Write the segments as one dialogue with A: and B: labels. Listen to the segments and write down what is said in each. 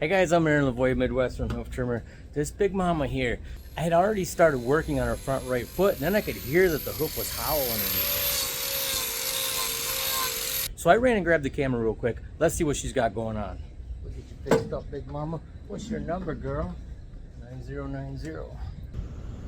A: Hey guys, I'm Aaron Lavoie, Midwestern Hoof Trimmer. This big mama here, I had already started working on her front right foot, and then I could hear that the hoof was hollow underneath it. So I ran and grabbed the camera real quick. Let's see what she's got going on. Look at your fixed up, big mama. What's your number, girl? 9090.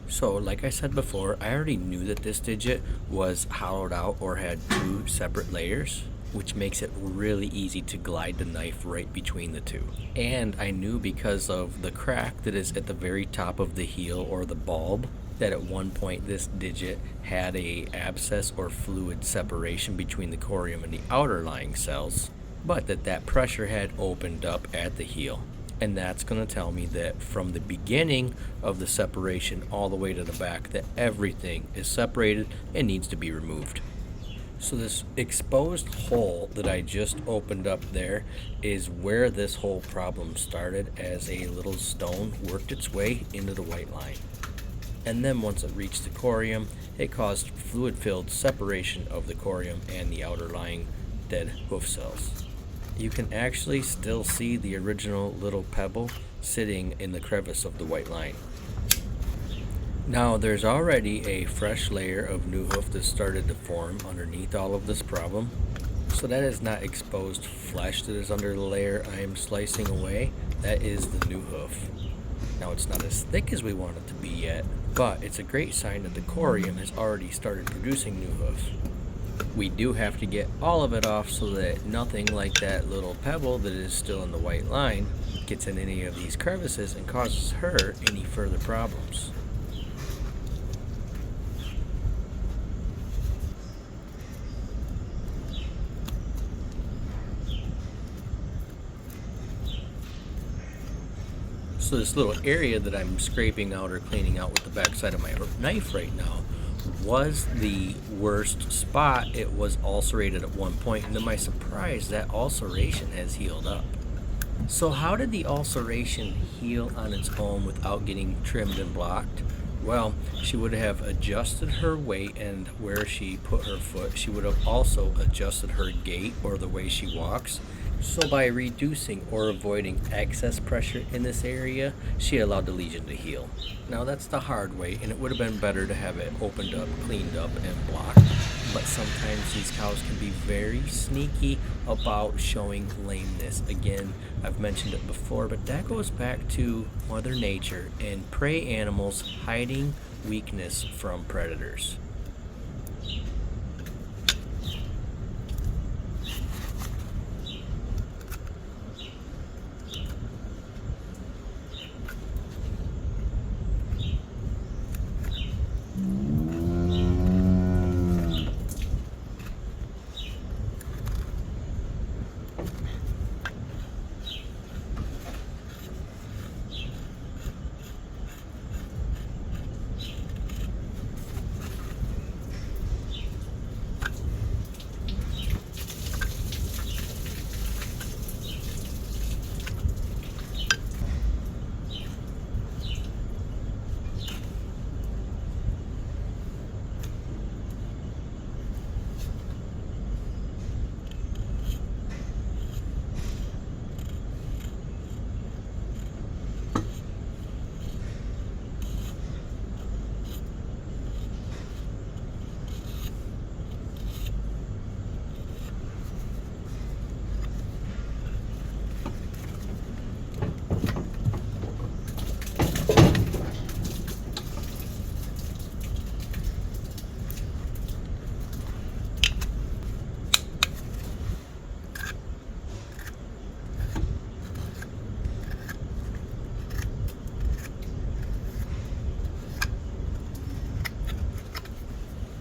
A: So, like I said before, I already knew that this digit was hollowed out or had two separate layers, which makes it really easy to glide the knife right between the two. And I knew because of the crack that is at the very top of the heel or the bulb, that at one point this digit had a abscess or fluid separation between the corium and the outer lying cells, but that pressure had opened up at the heel. And that's going to tell me that from the beginning of the separation all the way to the back, that everything is separated and needs to be removed. So this exposed hole that I just opened up there is where this whole problem started, as a little stone worked its way into the white line. And then once it reached the corium, it caused fluid-filled separation of the corium and the outer lying dead hoof cells. You can actually still see the original little pebble sitting in the crevice of the white line. Now there's already a fresh layer of new hoof that started to form underneath all of this problem. So that is not exposed flesh that is under the layer I am slicing away. That is the new hoof. Now it's not as thick as we want it to be yet, but it's a great sign that the corium has already started producing new hoof. We do have to get all of it off so that nothing like that little pebble that is still in the white line gets in any of these crevices and causes her any further problems. So this little area that I'm scraping out or cleaning out with the backside of my knife right now was the worst spot. It was ulcerated at one point, and to my surprise, that ulceration has healed up. So how did the ulceration heal on its own without getting trimmed and blocked? Well, she would have adjusted her weight, and where she put her foot, she would have also adjusted her gait or the way she walks. So by reducing or avoiding excess pressure in this area, she allowed the lesion to heal. Now that's the hard way, and it would have been better to have it opened up, cleaned up, and blocked. But sometimes these cows can be very sneaky about showing lameness. Again, I've mentioned it before, but that goes back to Mother Nature and prey animals hiding weakness from predators.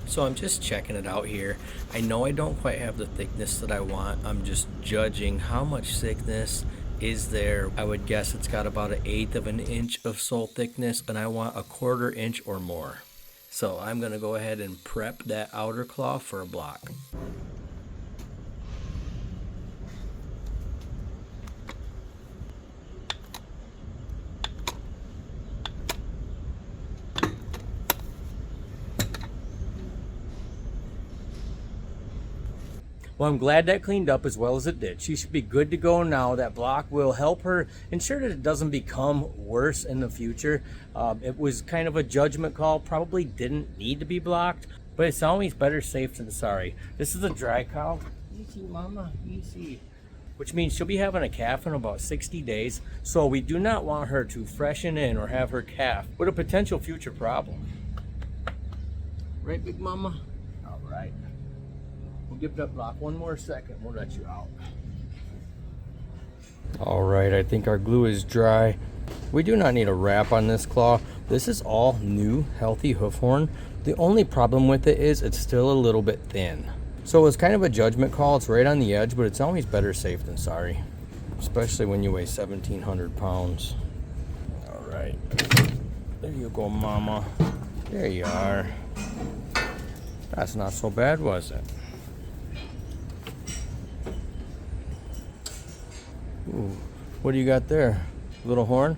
A: So I'm just checking it out here. I know I don't quite have the thickness that I want. I'm just judging how much thickness is there. I would guess it's got about 1/8 of an inch of sole thickness, and I want 1/4 inch or more. So I'm gonna go ahead and prep that outer claw for a block. Well, I'm glad that cleaned up as well as it did. She should be good to go now. That block will help her ensure that it doesn't become worse in the future. It was kind of a judgment call, probably didn't need to be blocked, but it's always better safe than sorry. This is a dry cow. Easy, mama, easy. Which means she'll be having a calf in about 60 days. So we do not want her to freshen in or have her calf with a potential future problem. Right, big mama? All right. We'll give that block one more second. We'll let you out. All right, I think our glue is dry. We do not need a wrap on this claw. This is all new, healthy hoof horn. The only problem with it is it's still a little bit thin. So it was kind of a judgment call. It's right on the edge, but it's always better safe than sorry, especially when you weigh 1,700 pounds. All right, there you go, mama. There you are. That's not so bad, was it? Ooh, what do you got there? Little horn?